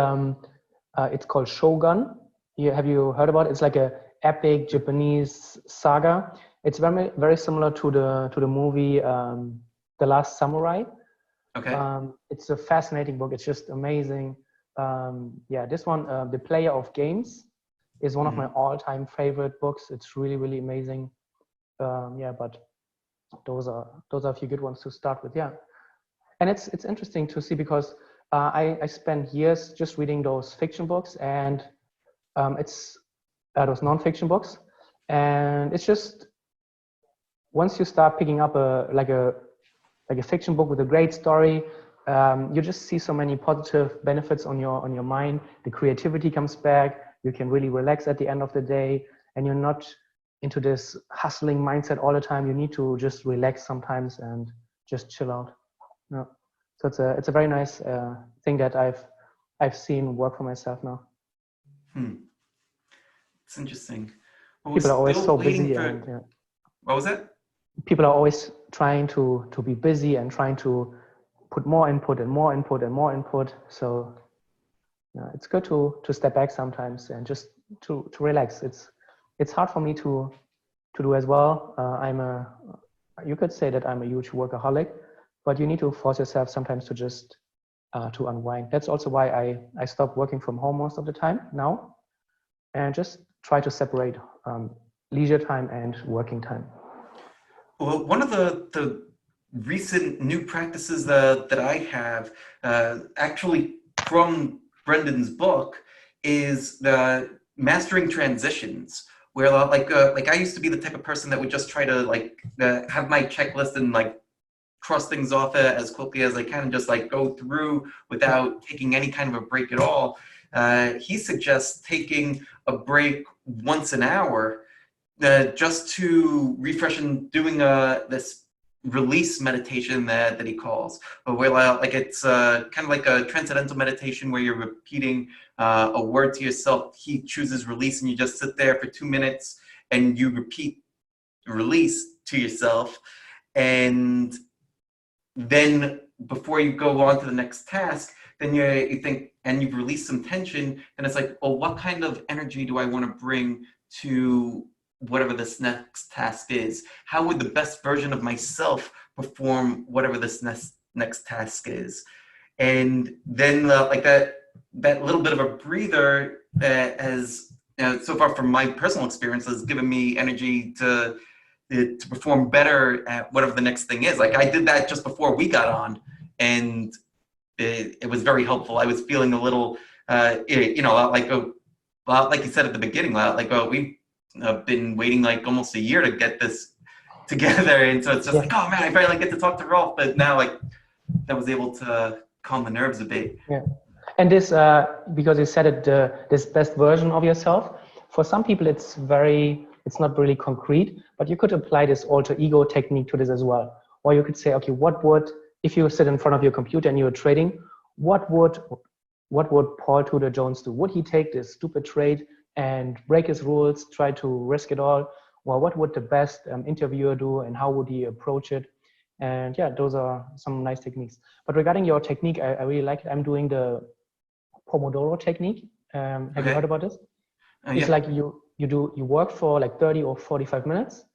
it's called Shogun. Have you heard about it? It's like a epic Japanese saga. It's very, very similar to the movie The Last Samurai. Okay. It's a fascinating book. It's just amazing. Yeah, this one, The Player of Games, is one of my all-time favorite books. It's really, really amazing. Yeah, but those are a few good ones to start with. Yeah, and it's interesting to see because I spent years just reading those fiction books, and it's those non-fiction books, and it's just once you start picking up a fiction book with a great story, you just see so many positive benefits on your mind. The creativity comes back. You can really relax at the end of the day, and you're not into this hustling mindset all the time. You need to just relax sometimes and just chill out. Yeah. So it's a very nice thing that I've seen work for myself now. It's interesting. People are always so busy. And, yeah. What was that? People are always trying to be busy and trying to put more input and more input and more input. So yeah, it's good to step back sometimes and just to relax. It's hard for me to do as well. You could say that I'm a huge workaholic, but you need to force yourself sometimes to just to unwind. That's also why I stopped working from home most of the time now, and just try to separate leisure time and working time. Well, one of the recent new practices that I have, actually from Brendan's book, is the mastering transitions. Where like I used to be the type of person that would just try to have my checklist and cross things off as quickly as I can and just go through without taking any kind of a break at all. He suggests taking a break once an hour, just to refresh and doing this release meditation that he calls, where like it's kind of like a transcendental meditation where you're repeating a word to yourself. He chooses release, and you just sit there for 2 minutes and you repeat release to yourself, and then before you go on to the next task, then you think, and you've released some tension, and it's like, well, what kind of energy do I want to bring to whatever this next task is? How would the best version of myself perform whatever this next task is? And then like that little bit of a breather has, so far from my personal experience, has given me energy to perform better at whatever the next thing is. Like I did that just before we got on, and it was very helpful. I was feeling a little, you know, like you said at the beginning, like we've been waiting like almost a year to get this together, and so it's just like, oh man, I finally get to talk to Rolf. But now, like, I was able to calm the nerves a bit. Yeah, and this because you said it, this best version of yourself. For some people, it's not really concrete, but you could apply this alter ego technique to this as well. Or you could say, okay, what would, if you sit in front of your computer and you're trading, what would Paul Tudor Jones do? Would he take this stupid trade and break his rules, try to risk it all? Well, what would the best interviewer do, and how would he approach it? And yeah, those are some nice techniques. But regarding your technique, I really like it. I'm doing the Pomodoro technique. Have you heard about this? It's like you work for like 30 or 45 minutes.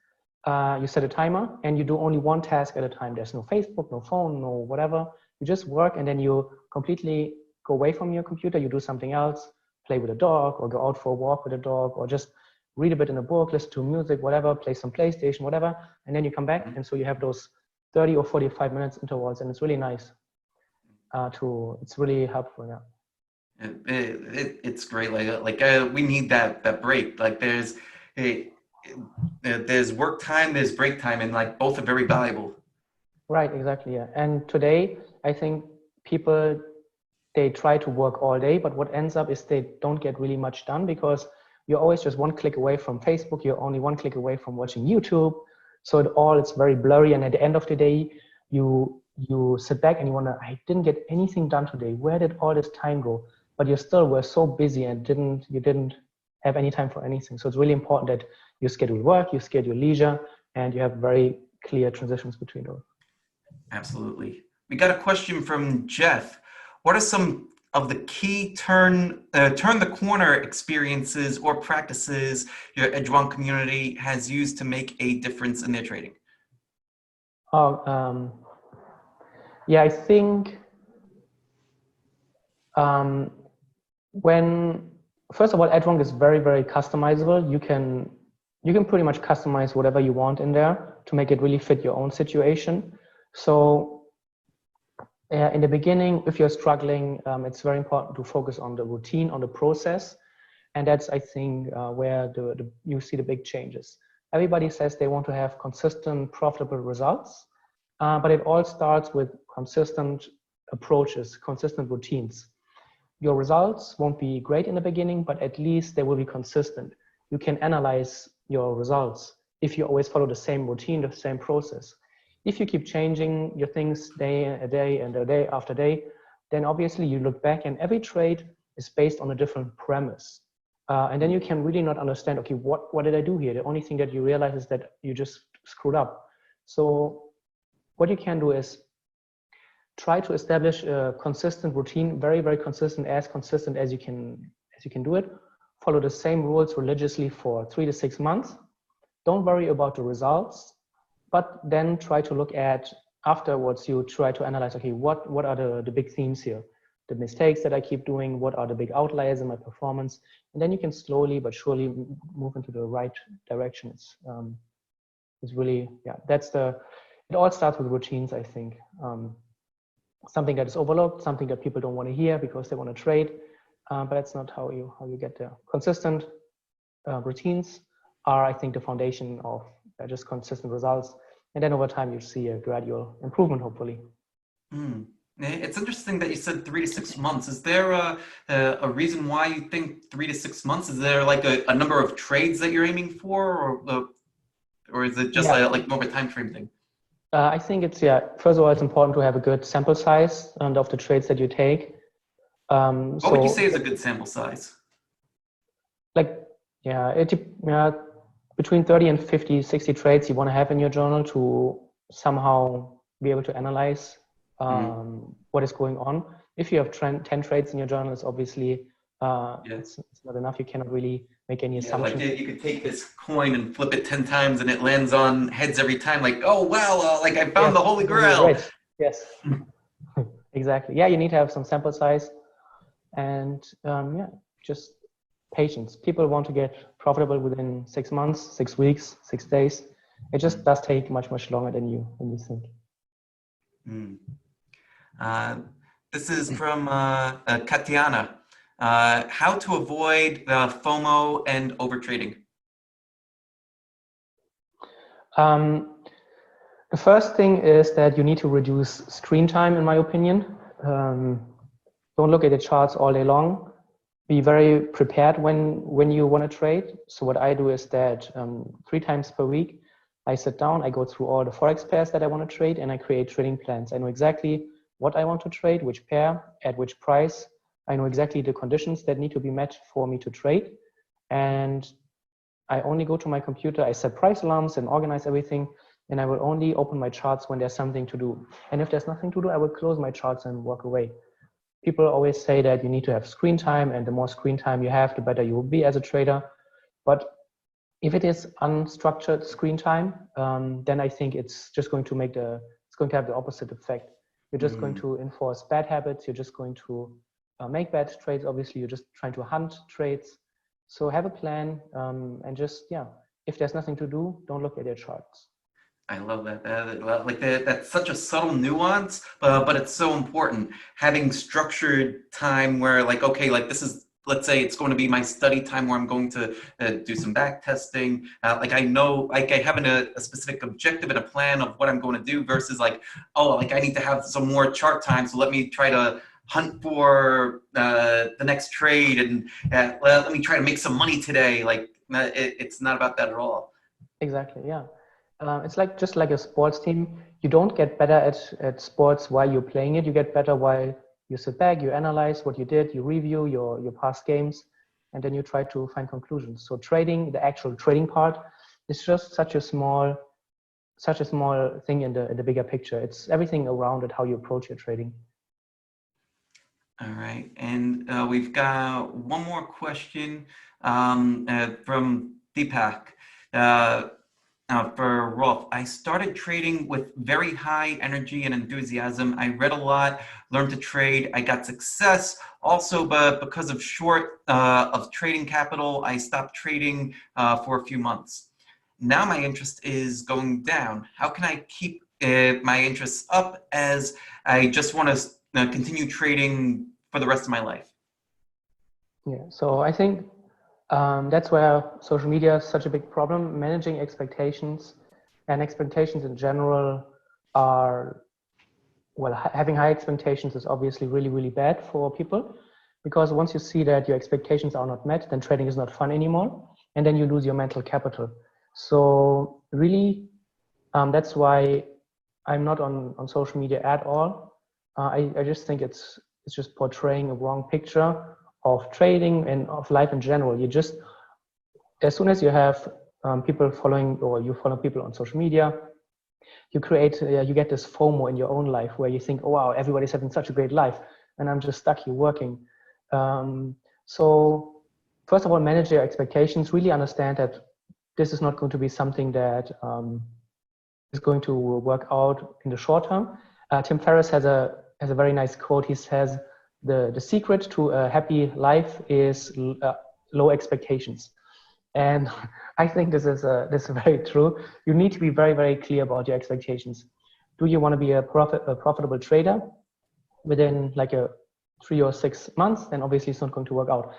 You set a timer and you do only one task at a time. There's no Facebook, no phone, no whatever. You just work, and then you completely go away from your computer. You do something else, play with a dog, or go out for a walk with a dog, or just read a bit in a book, listen to music, whatever, play some PlayStation, whatever. And then you come back, and so you have those 30 or 45 minutes intervals, and it's really nice. It's really helpful, yeah. It's great. Like we need that break. Like there's work time, there's break time, and like both are very valuable. Right, exactly. Yeah. And today, I think people, they try to work all day, but what ends up is they don't get really much done, because you're always just one click away from Facebook. You're only one click away from watching YouTube. So it's very blurry. And at the end of the day, you sit back and you wonder, I didn't get anything done today. Where did all this time go? But you still were so busy and you didn't have any time for anything. So it's really important that you schedule work, you schedule leisure, and you have very clear transitions between those. Absolutely. We got a question from Jeff. What are some of the key turn the corner experiences or practices your EdgeWonk community has used to make a difference in their trading? Yeah, I think first of all, EdgeWonk is very, very customizable. You can pretty much customize whatever you want in there to make it really fit your own situation. So in the beginning, if you're struggling, it's very important to focus on the routine, on the process. And that's, I think, where you see the big changes. Everybody says they want to have consistent, profitable results, but it all starts with consistent approaches, consistent routines. Your results won't be great in the beginning, but at least they will be consistent. You can analyze your results if you always follow the same routine, the same process. If you keep changing your things day after day, then obviously you look back and every trade is based on a different premise. And then you can really not understand, okay, what did I do here? The only thing that you realize is that you just screwed up. So what you can do is try to establish a consistent routine, very, very consistent as you can do it. Follow the same rules religiously for 3 to 6 months. Don't worry about the results, but then try to look at, afterwards, you try to analyze, okay, what are the big themes here? The mistakes that I keep doing, what are the big outliers in my performance? And then you can slowly but surely move into the right direction. It's really, yeah, it all starts with routines, I think. Something that is overlooked, something that people don't want to hear because they want to trade, but that's not how you get there. Consistent routines are, I think, the foundation of just consistent results, and then over time you see a gradual improvement, hopefully. It's interesting that you said 3 to 6 months. Is there a reason why you think 3 to 6 months? Is there like a number of trades that you're aiming for, or is it just like more of a time frame thing? I think it's, first of all, it's important to have a good sample size and of the trades that you take. What would you say is a good sample size? Like, between 30 and 50, 60 trades you want to have in your journal to somehow be able to analyze what is going on. If you have 10 trades in your journal, it's obviously it's not enough. You cannot really make any assumptions. Like you could take this coin and flip it 10 times and it lands on heads every time. Like, oh, wow, like I found the Holy Grail. Right. Yes, exactly. Yeah, you need to have some sample size and just patience. People want to get profitable within 6 months, 6 weeks, 6 days. It just does take much, much longer than you think. This is from Katiana. How to avoid FOMO and overtrading? The first thing is that you need to reduce screen time, in my opinion. Don't look at the charts all day long. Be very prepared when you want to trade. So what I do is that 3 times per week, I sit down, I go through all the Forex pairs that I want to trade, and I create trading plans. I know exactly what I want to trade, which pair, at which price. I know exactly the conditions that need to be met for me to trade. And I only go to my computer, I set price alarms and organize everything. And I will only open my charts when there's something to do. And if there's nothing to do, I will close my charts and walk away. People always say that you need to have screen time, and the more screen time you have, the better you will be as a trader. But if it is unstructured screen time, then I think it's just going to have the opposite effect. You're just going to enforce bad habits. You're just going to make bad trades. Obviously, you're just trying to hunt trades. So have a plan and just, if there's nothing to do, don't look at your charts. I love that. That's such a subtle nuance, but it's so important. Having structured time where this is, let's say it's going to be my study time where I'm going to do some back testing. I know, I have a specific objective and a plan of what I'm going to do versus I need to have some more chart time. So let me try to hunt for the next trade and let me try to make some money today. It's not about that at all. Exactly. Yeah. It's just like a sports team. You don't get better at sports while you're playing it. You get better while you sit back, you analyze what you did, you review your past games, and then you try to find conclusions. So trading, the actual trading part, is just such a small thing in the bigger picture. It's everything around it, how you approach your trading. All right, and we've got one more question from Deepak. For Rolf, I started trading with very high energy and enthusiasm. I read a lot, learned to trade. I got success also, but because of short of trading capital, I stopped trading for a few months. Now my interest is going down. How can I keep my interests up as I just want to continue trading for the rest of my life? Yeah, so I think that's where social media is such a big problem. Managing expectations, and expectations in general are, having high expectations is obviously really, really bad for people, because once you see that your expectations are not met, then trading is not fun anymore, and then you lose your mental capital. So really, that's why I'm not on social media at all. I just think it's just portraying a wrong picture of trading and of life in general. You just, as soon as you have people following, or you follow people on social media, you get this FOMO in your own life where you think, oh wow, everybody's having such a great life and I'm just stuck here working. So first of all, manage your expectations. Really understand that this is not going to be something that is going to work out in the short term. Tim Ferriss has a very nice quote. He says, the secret to a happy life is low expectations. And I think this is very true. You need to be very, very clear about your expectations. Do you want to be a profitable trader within like a 3 or 6 months? Then obviously it's not going to work out.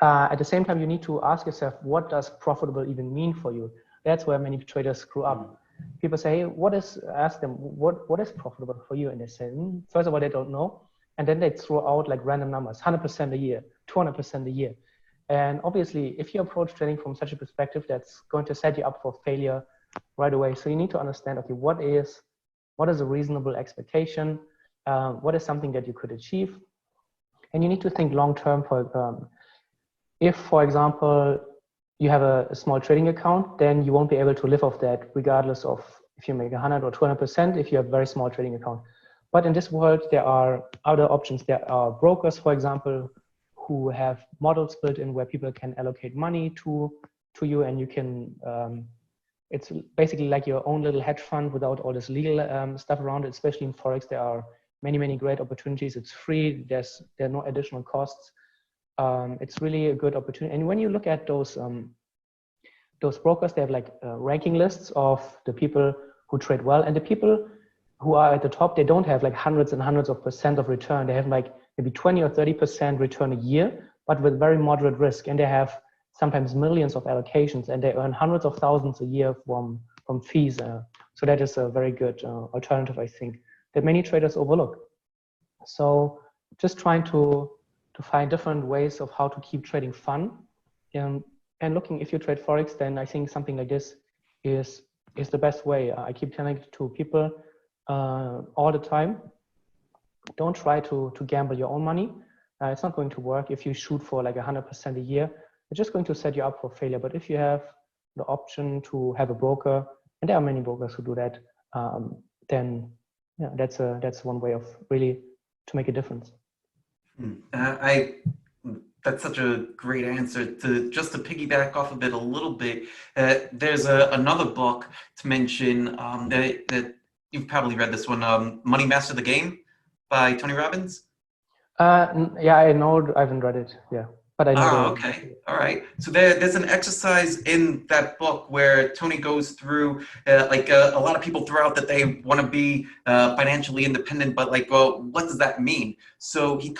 At the same time, you need to ask yourself, what does profitable even mean for you? That's where many traders screw up. people say, hey, ask them, what is profitable for you? And they say, first of all, they don't know. And then they throw out like random numbers, 100% a year, 200% a year. And obviously, if you approach trading from such a perspective, that's going to set you up for failure right away. So you need to understand, okay, what is a reasonable expectation? What is something that you could achieve? And you need to think long-term. If, for example, you have a small trading account, then you won't be able to live off that regardless of if you make 100 or 200% if you have a very small trading account. But in this world, there are other options. There are brokers, for example, who have models built in where people can allocate money to you, and you can, it's basically like your own little hedge fund without all this legal stuff around it. Especially in Forex, there are many, many great opportunities. It's free, there are no additional costs. It's really a good opportunity. And when you look at those brokers, they have like ranking lists of the people who trade well, and the people who are at the top, they don't have like hundreds and hundreds of percent of return. They have like maybe 20 or 30% return a year, but with very moderate risk. And they have sometimes millions of allocations, and they earn hundreds of thousands a year from fees. So that is a very good alternative, I think, that many traders overlook. So just trying to find different ways of how to keep trading fun. And looking, if you trade Forex, then I think something like this is the best way. I keep telling it to people all the time. Don't try to gamble your own money. It's not going to work if you shoot for like 100% a year. It's just going to set you up for failure. But if you have the option to have a broker, and there are many brokers who do that, then yeah, that's one way of really to make a difference. That's such a great answer. Just to piggyback off of it a little bit, there's another book to mention that you've probably read this one, Money Master the Game by Tony Robbins. Yeah, I know. I haven't read it. Yeah, but I know. Okay. All right. So there's an exercise in that book where Tony goes through, a lot of people throw out that they want to be financially independent, but like, well, what does that mean? So he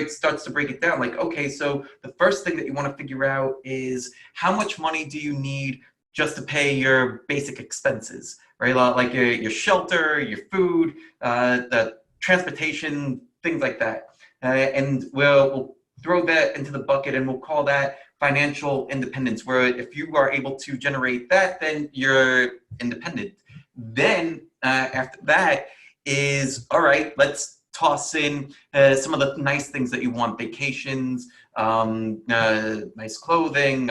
starts to break it down. Like, okay, so the first thing that you want to figure out is how much money do you need just to pay your basic expenses, right? Like your shelter, your food, the transportation, things like that. And we'll throw that into the bucket, and we'll call that financial independence, where if you are able to generate that, then you're independent. Then after that is, all right, let's toss in some of the nice things that you want: vacations, nice clothing,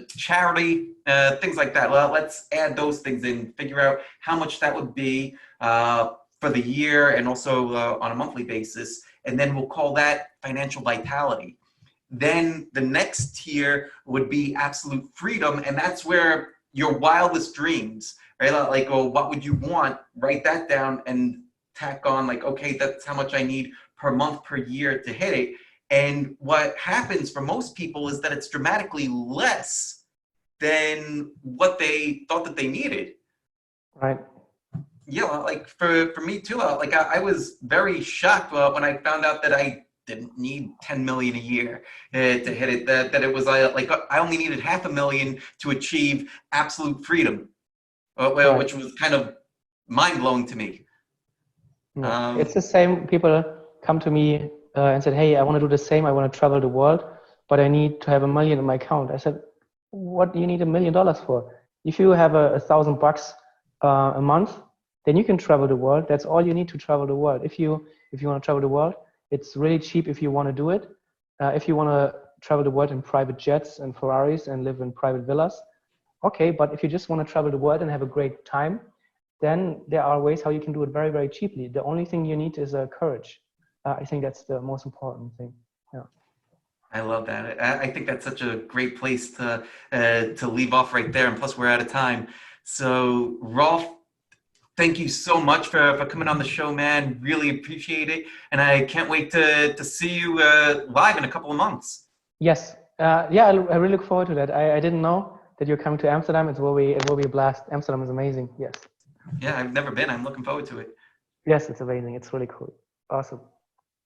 charity, things like that. Well, let's add those things in, figure out how much that would be for the year, and also on a monthly basis. And then we'll call that financial vitality. Then the next tier would be absolute freedom. And that's where your wildest dreams, right? Like, well, what would you want? Write that down and tack on like, okay, that's how much I need per month, per year to hit it. And what happens for most people is that it's dramatically less than what they thought that they needed. Right. Yeah, like for me too, like I was very shocked when I found out that I didn't need 10 million a year to hit it, that it was like I only needed 500,000 to achieve absolute freedom, which was kind of mind-blowing to me. It's the same. People come to me and said, hey, I want to do the same. I want to travel the world, but I need to have $1 million in my account. I said, what do you need $1 million for? If you have $1,000 a month, then you can travel the world. That's all you need to travel the world. If you want to travel the world, it's really cheap if you want to do it. If you want to travel the world in private jets and Ferraris and live in private villas, okay. But if you just want to travel the world and have a great time, then there are ways how you can do it very, very cheaply. The only thing you need is courage. I think that's the most important thing. Yeah. I love that. I think that's such a great place to leave off right there. And plus, we're out of time. So, Rolf, thank you so much for coming on the show, man. Really appreciate it. And I can't wait to see you live in a couple of months. Yes. Yeah, I really look forward to that. I didn't know that you're coming to Amsterdam. It will be a blast. Amsterdam is amazing. Yes. Yeah, I've never been. I'm looking forward to it. Yes, it's amazing. It's really cool. Awesome.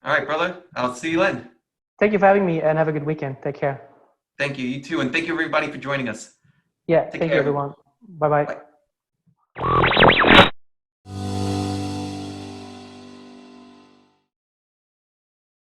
All right, brother. I'll see you then. Thank you for having me, and have a good weekend. Take care. Thank you. You too. And thank you, everybody, for joining us. Yeah, thank you, everyone. Bye-bye. Bye. Bye.